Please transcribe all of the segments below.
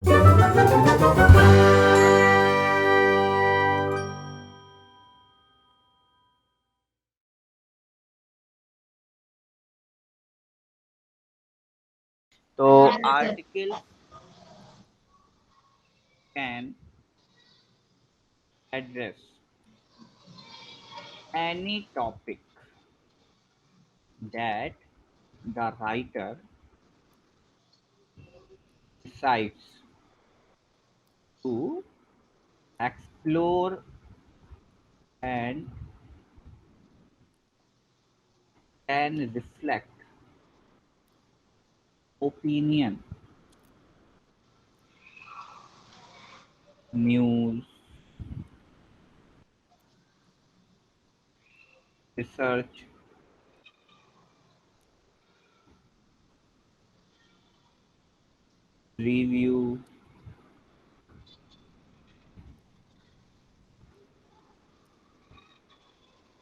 तो article can address any topic that the writer decides to explore and can reflect opinion, news, research, review,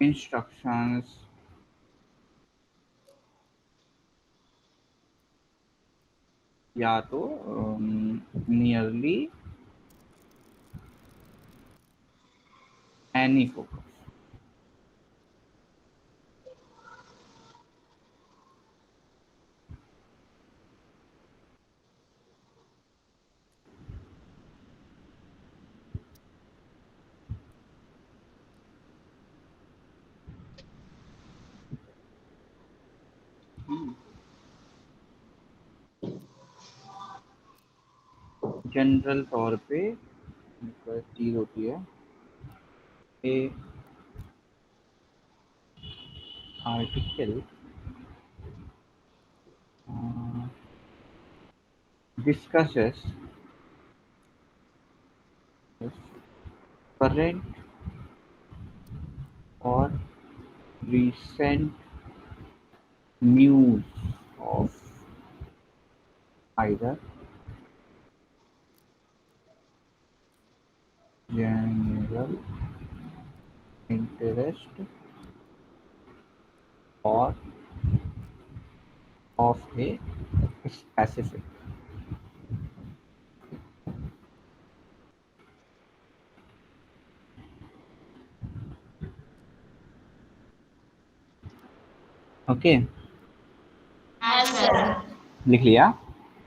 instructions, या तो nearly any focus. General तौर पे चीज होती है a article discusses current or recent news of either general interest or of a specific। Okay, हाँ sir. लिख लिया?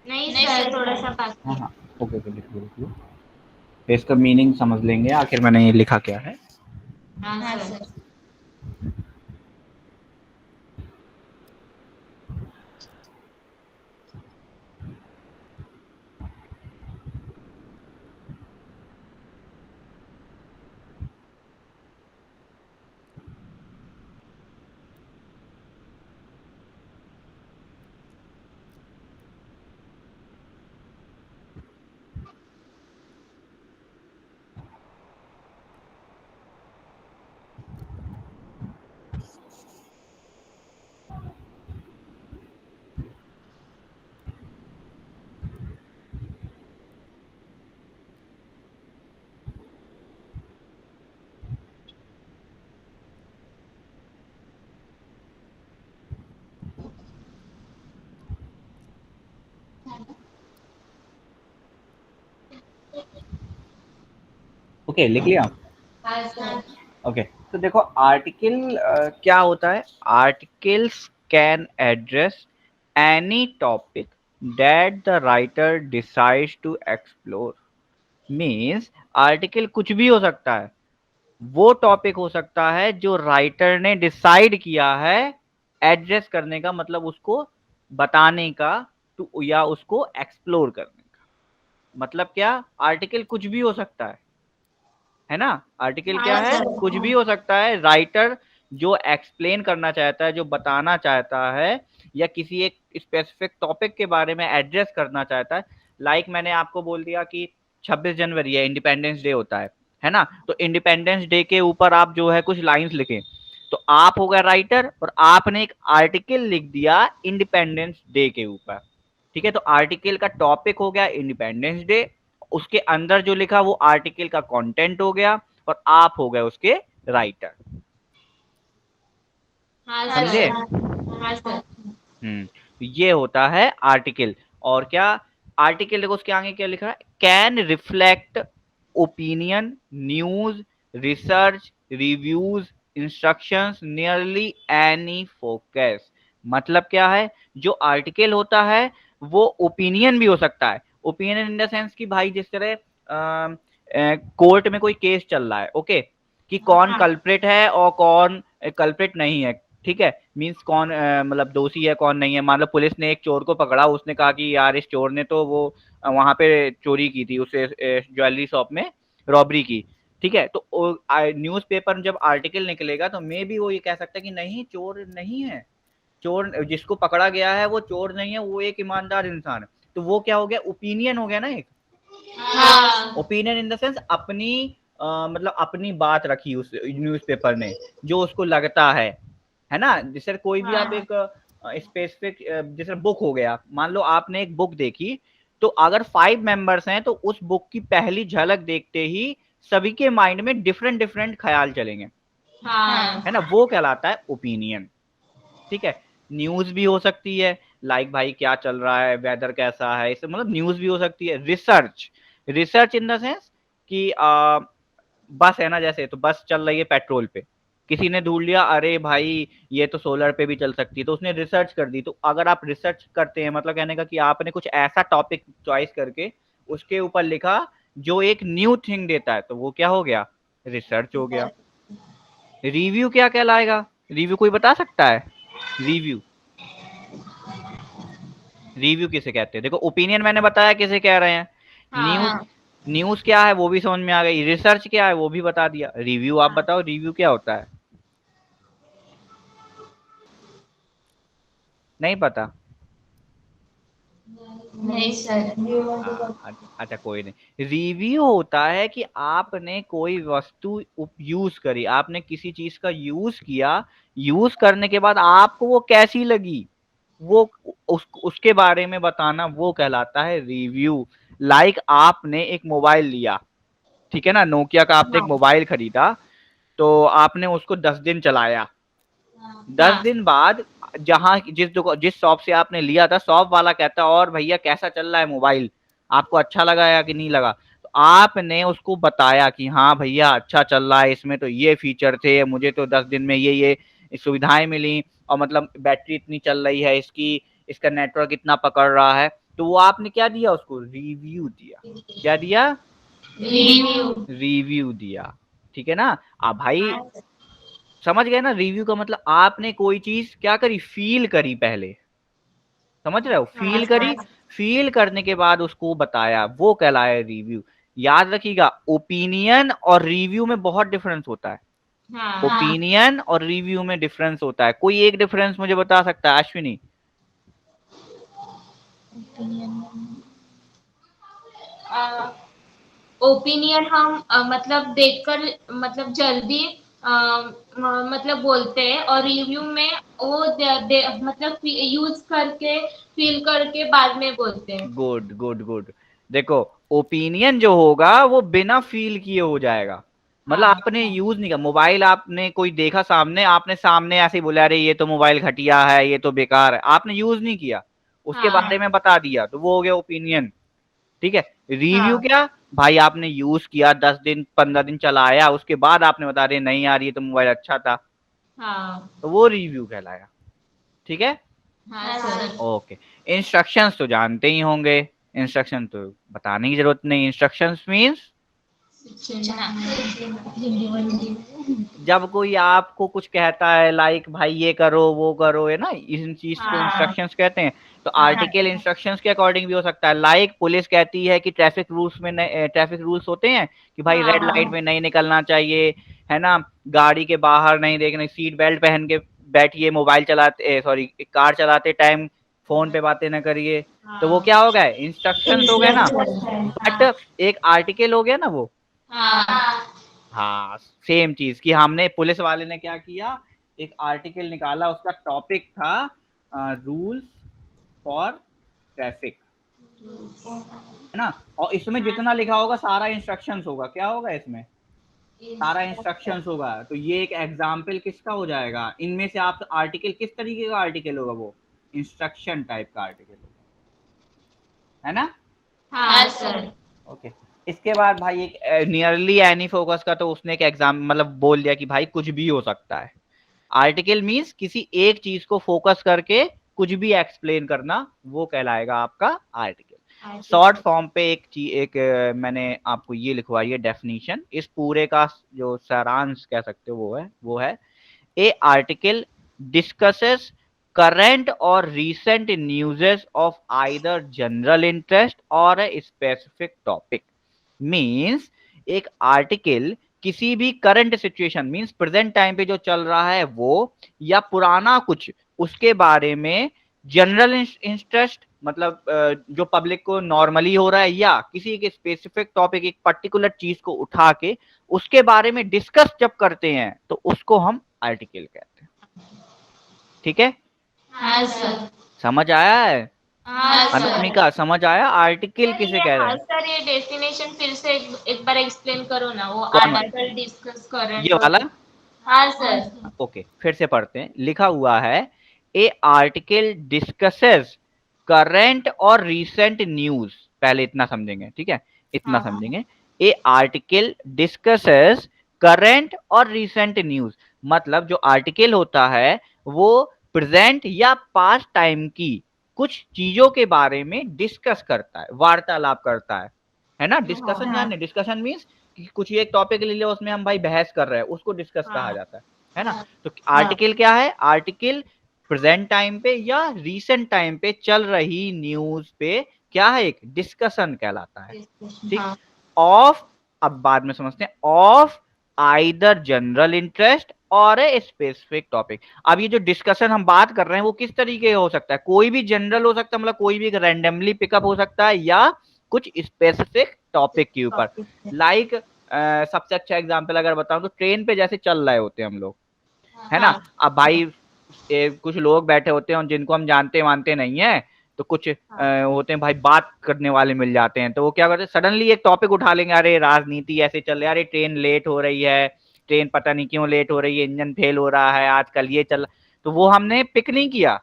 नहीं सर, थोड़ा सा बाकी। हाँ, ओके ओके, लिख लो। तो इसका मीनिंग समझ लेंगे आखिर मैंने ये लिखा क्या है। हाँ सर। ओके, लिख लिया? हाँ सर। ओके, तो देखो आर्टिकल क्या होता है। Articles can address any topic that the writer decides to explore. Means article कुछ भी हो सकता है, वो टॉपिक हो सकता है जो राइटर ने डिसाइड किया है एड्रेस करने का, मतलब उसको बताने का, टू या उसको एक्सप्लोर करने का। मतलब क्या, आर्टिकल कुछ भी हो सकता है ना। आर्टिकल क्या है, कुछ भी हो सकता है। राइटर जो एक्सप्लेन करना चाहता है, जो बताना चाहता है, या किसी एक स्पेसिफिक टॉपिक के बारे में एड्रेस करना चाहता है। लाइक मैंने आपको बोल दिया कि 26 जनवरी है, इंडिपेंडेंस डे होता है ना। तो इंडिपेंडेंस डे के ऊपर आप जो है कुछ लाइंस लिखें, तो आप हो गए राइटर और आपने एक आर्टिकल लिख दिया इंडिपेंडेंस डे के ऊपर। ठीक है, तो आर्टिकल का टॉपिक हो गया इंडिपेंडेंस डे, उसके अंदर जो लिखा वो आर्टिकल का कंटेंट हो गया, और आप हो गए उसके राइटर। समझे? हाँ सर। तो ये होता है आर्टिकल। और क्या, आर्टिकल देखो उसके आगे क्या लिखा है, can reflect opinion, news, research, reviews, instructions, nearly any focus. मतलब क्या है, जो आर्टिकल होता है वो ओपिनियन भी हो सकता है। ओपिनियन इन द सेंस कि भाई जिस तरह कोर्ट में कोई केस चल रहा है, ओके, कि कौन कल्प्रिट है और कौन कल्प्रिट नहीं है, ठीक है, मींस कौन मतलब दोषी है कौन नहीं है। मान लो पुलिस ने एक चोर को पकड़ा, उसने कहा कि यार इस चोर ने तो वो वहां पे चोरी की थी, उसे ज्वेलरी शॉप में रॉबरी की, ठीक है, तो न्यूज़पेपर में जब आर्टिकल निकलेगा तो मे भी वो ये कह सकता है कि नहीं चोर नहीं है, चोर जिसको पकड़ा गया है वो चोर नहीं है, वो एक ईमानदार इंसान है। तो वो क्या हो गया, ओपिनियन हो गया ना एक। हाँ ओपिनियन इन द सेंस अपनी मतलब अपनी बात रखी उस न्यूज़पेपर ने, जो उसको लगता है ना। जैसे कोई भी आप एक स्पेसिफिक जैसे बुक हो गया, मान लो आपने एक बुक देखी, तो अगर 5 मेंबर्स हैं तो उस बुक की पहली झलक देखते ही सभी के माइंड में डिफरेंट डिफरेंट ख्याल चलेंगे, हाँ है ना, वो कहलाता है ओपिनियन। ठीक है, न्यूज भी हो सकती है, लाइक भाई क्या चल रहा है, वेदर कैसा है, इससे मतलब न्यूज भी हो सकती है। Research, research in the sense कि बस है ना, जैसे तो बस चल रही है पेट्रोल पे, किसी ने ढूंढ लिया अरे भाई ये तो सोलर पे भी चल सकती है, तो उसने रिसर्च कर दी। तो अगर आप रिसर्च करते हैं मतलब कहने का कि आपने कुछ ऐसा टॉपिक चॉइस करके उसके ऊपर लिखा जो एक न्यू थिंग देता है, तो वो क्या हो गया, रिसर्च हो गया। रिव्यू क्या कहलाएगा, रिव्यू कोई बता सकता है, रिव्यू, रिव्यू किसे कहते हैं? देखो ओपिनियन मैंने बताया किसे कह रहे हैं, न्यूज, हाँ न्यूज क्या है वो भी समझ में आ गई, रिसर्च क्या है वो भी बता दिया, रिव्यू आप बताओ रिव्यू क्या होता है? नहीं पता? नहीं सर। अच्छा कोई नहीं, रिव्यू होता है कि आपने कोई वस्तु यूज करी, आपने किसी चीज का यूज किया, यूज करने के बाद आपको वो कैसी लगी, वो उसके बारे में बताना, वो कहलाता है रिव्यू। लाइक आपने एक मोबाइल लिया, ठीक है ना, नोकिया का आपने एक हाँ मोबाइल खरीदा, तो आपने उसको 10 दिन चलाया, 10 दिन हाँ बाद जहां जिस शॉप से आपने लिया था, शॉप वाला कहता है और भैया कैसा चल रहा है मोबाइल, आपको अच्छा लगा या कि नहीं लगा, तो आपने उसको बताया कि हाँ भैया अच्छा चल रहा है, इसमें तो ये फीचर थे, मुझे तो 10 दिन में ये सुविधाएं मिली, और मतलब बैटरी इतनी चल रही है इसकी, इसका नेटवर्क इतना पकड़ रहा है, तो वो आपने क्या दिया, उसको रिव्यू दिया। क्या दिया, रिव्यू। रिव्यू दिया, ठीक है ना। अब भाई समझ गए ना, रिव्यू का मतलब आपने कोई चीज क्या करी, फील करी पहले, समझ रहे हो, हाँ फील करी, सर। फील करने के बाद उसको बताया, वो कहलाया रिव्यू। याद रखिएगा ओपिनियन और रिव्यू में बहुत डिफरेंस होता है, हाँ ओपिनियन और रिव्यू में डिफरेंस होता है। कोई एक डिफरेंस मुझे बता सकता है, अश्विनी? ओपिनियन हम मतलब देखकर मतलब जल्दी मतलब बोलते हैं, और रिव्यू में वो मतलब यूज करके फील करके बाद में बोलते हैं। Good good good. देखो ओपिनियन जो होगा वो बिना फील किए हो जाएगा, मतलब हाँ आपने यूज नहीं किया, मोबाइल आपने कोई देखा सामने, आपने सामने ऐसे ही बोला अरे ये तो मोबाइल घटिया है, ये तो बेकार है, आपने यूज नहीं किया, उसके बारे हाँ में बता दिया, तो वो हो गया ओपिनियन। ठीक है, रिव्यू हाँ क्या, भाई आपने यूज किया, 10 दिन 15 दिन चलाया, उसके बाद आपने बता रहे नहीं यार ये तो मोबाइल अच्छा था, हाँ तो वो रिव्यू कहलाया। ठीक है, हाँ सर। ओके। इंस्ट्रक्शंस तो जानते ही होंगे, इंस्ट्रक्शन तो बताने की जरूरत नहीं, इंस्ट्रक्शंस मींस सूचना। जब कोई आपको कुछ कहता है लाइक भाई ये करो वो करो, है ना, इन चीज को हाँ इंस्ट्रक्शंस कहते हैं। तो हाँ आर्टिकल इंस्ट्रक्शंस के अकॉर्डिंग भी हो सकता है, लाइक पुलिस कहती है कि ट्रैफिक रूल्स में, ट्रैफिक रूल्स होते हैं कि भाई रेड लाइट हाँ में नहीं निकलना चाहिए, है ना, गाड़ी के बाहर नहीं देखना, सीट बेल्ट पहन के बैठिए, मोबाइल चलाते सॉरी कार चलाते टाइम फोन पे बातें ना करिए, तो वो हाँ क्या हो गए, इंस्ट्रक्शंस हो गए ना। हाँ बट एक आर्टिकल हो गया ना वो। हाँ हाँ सेम चीज कि हमने, पुलिस वाले ने क्या किया, एक आर्टिकल निकाला, उसका टॉपिक था रूल्स फॉर ट्रैफिक, है ना, और इसमें जितना लिखा होगा सारा इंस्ट्रक्शंस होगा, क्या होगा इसमें, सारा इंस्ट्रक्शंस होगा। तो ये एक एग्जाम्पल किसका हो जाएगा, इनमें से आप आर्टिकल किस तरीके का आर्टिकल होगा, वो इंस्ट्रक्शन टाइप का आर्टिकल होगा, है ना। हाँ सर। ओके। इसके बाद भाई एक नियरली एनी फोकस का, तो उसने एक एग्जाम मतलब बोल दिया कि भाई कुछ भी हो सकता है। आर्टिकल मींस किसी एक चीज को फोकस करके कुछ भी एक्सप्लेन करना, वो कहलाएगा आपका आर्टिकल। शॉर्ट फॉर्म पे मैंने आपको ये लिखवाई है डेफिनेशन, इस पूरे का जो सारांश कह सकते हो वो है a article discusses current or recent newses of either general interest or a specific topic। Means एक आर्टिकल किसी भी current situation means present time पे जो चल रहा है वो, या पुराना कुछ उसके बारे में जनरल इंटरेस्ट मतलब जो पब्लिक को नॉर्मली हो रहा है, या किसी एक स्पेसिफिक टॉपिक एक पर्टिकुलर चीज को उठा के उसके बारे में डिस्कस जब करते हैं तो उसको हम आर्टिकल कहते हैं। ठीक है, हाँ सर। समझ आया है? हाँ सर। अनामिका समझ आया आर्टिकल सर किसे ये, कह रहे हाँ हैं? सर, ये डेफिनेशन फिर से एक बार एक्सप्लेन करो ना, वो कौन वाला? आर्टिकल डिस्कस ये करंट और। वाला? हाँ सर। ओके, फिर से पढ़ते हैं। लिखा हुआ है ए आर्टिकल डिस्कसेस करंट और रीसेंट न्यूज। पहले इतना समझेंगे, ठीक है, इतना हाँ समझेंगे। ए आर्टिकल डिस्कसेस करंट और रीसेंट न्यूज, मतलब जो आर्टिकल होता है वो प्रेजेंट या पास्ट टाइम की कुछ चीजों के बारे में डिस्कस करता है, वार्तालाप करता है ना। डिस्कशन हाँ जाने, डिस्कशन मीन्स कुछ एक टॉपिक ले लिया उसमें हम भाई बहस कर रहे हैं, उसको डिस्कस कहा हाँ जाता है ना। हाँ तो आर्टिकल क्या है? आर्टिकल प्रेजेंट टाइम पे या रीसेंट टाइम पे चल रही न्यूज पे क्या है, एक डिस्कशन कहलाता है। ठीक। हाँ ऑफ, अब बाद में समझते हैं, ऑफ आइदर जनरल इंटरेस्ट और ए स्पेसिफिक टॉपिक। अब ये जो डिस्कशन हम बात कर रहे हैं वो किस तरीके का हो सकता है? कोई भी जनरल हो सकता है, मतलब कोई भी रैंडमली पिकअप हो सकता है, या कुछ स्पेसिफिक टॉपिक के ऊपर। लाइक सबसे अच्छा एग्जांपल अगर बताऊं तो ट्रेन पे जैसे चल रहे होते हैं हम लोग, है ना। हाँ अब भाई कुछ लोग बैठे होते हैं जिनको हम जानते मानते नहीं है, तो कुछ होते हैं भाई बात करने वाले मिल जाते हैं, तो वो क्या करते हैं, सडनली एक टॉपिक उठा लेंगे, अरे राजनीति ऐसे चल रही है, अरे ट्रेन लेट हो रही है, ट्रेन पता नहीं क्यों लेट हो रही है, इंजन फेल हो रहा है आजकल, ये चल। तो वो हमने पिक नहीं किया,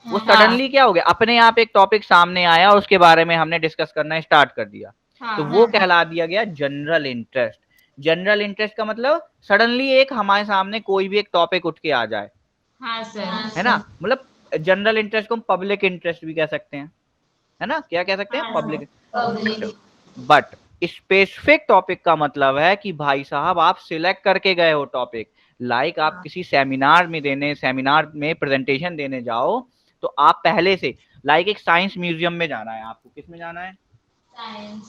वो हाँ सडनली क्या हो गया, अपने आप एक टॉपिक सामने आया और उसके बारे में हमने डिस्कस करना स्टार्ट कर दिया। तो वो हाँ कहला दिया गया जनरल इंटरेस्ट। जनरल इंटरेस्ट का मतलब सडनली एक हमारे सामने कोई भी एक टॉपिक उठ के आ जाए, हाँ सर। है ना। मतलब जनरल इंटरेस्ट को हम पब्लिक इंटरेस्ट भी कह सकते हैं, है ना। क्या कह सकते हैं? Public. Public. But specific topic का मतलब है कि भाई साहब आप सिलेक्ट करके गए हो टॉपिक, लाइक आप किसी सेमिनार में प्रेजेंटेशन देने जाओ, तो आप पहले से, लाइक एक साइंस म्यूजियम में जाना है आपको, किस में जाना है? साइंस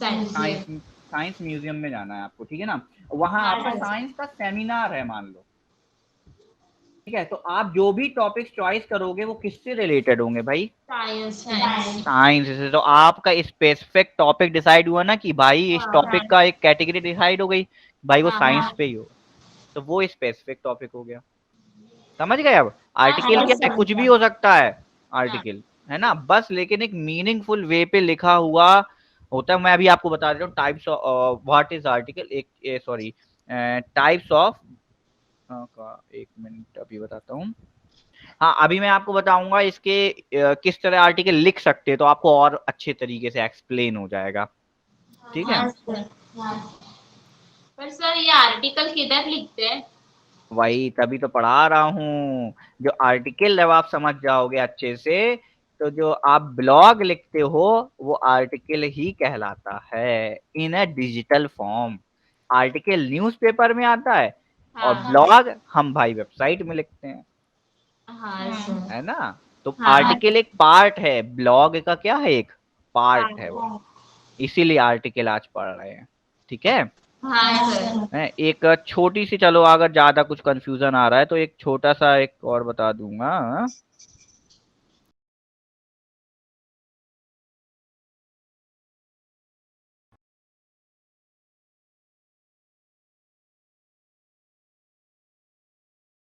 साइंस म्यूजियम में जाना है आपको, ठीक है ना। वहां आपका साइंस का सेमिनार है मान लो, ठीक है। तो आप जो भी टॉपिक चॉइस करोगे वो किससे रिलेटेड होंगे भाई? साइंस। साइंस से। तो आपका स्पेसिफिक टॉपिक डिसाइड हुआ ना कि भाई इस टॉपिक का एक कैटेगरी डिसाइड हो गई, भाई वो साइंस पे ही हो, तो वो स्पेसिफिक टॉपिक हो गया। समझ गए? अब आर्टिकल क्या है? कुछ भी हो सकता है आर्टिकल, है ना, बस लेकिन एक मीनिंगफुल वे पे लिखा हुआ होता है। मैं अभी आपको बता देता हूँ types of what is article, एक सॉरी टाइप्स ऑफ का, एक मिनट अभी बताता हूँ। हाँ, अभी मैं आपको बताऊंगा इसके किस तरह आर्टिकल लिख सकते हैं, तो आपको और अच्छे तरीके से एक्सप्लेन हो जाएगा, ठीक है। हाँ सर। पर सर ये आर्टिकल किधर लिखते हैं? वही तभी तो पढ़ा रहा हूँ। जो आर्टिकल जब आप समझ जाओगे अच्छे से, तो जो आप ब्लॉग लिखते हो वो आर्टिकल ही कहलाता है in a digital form. Article newspaper में आता है और हाँ ब्लॉग हम भाई वेबसाइट में लिखते हैं, हाँ सर। है ना। तो हाँ आर्टिकल एक पार्ट है, ब्लॉग का क्या है, एक पार्ट है वो, इसीलिए आर्टिकल आज पढ़ रहे हैं, ठीक है। हाँ सर। एक छोटी सी, चलो अगर ज्यादा कुछ कंफ्यूजन आ रहा है तो एक छोटा सा एक और बता दूंगा।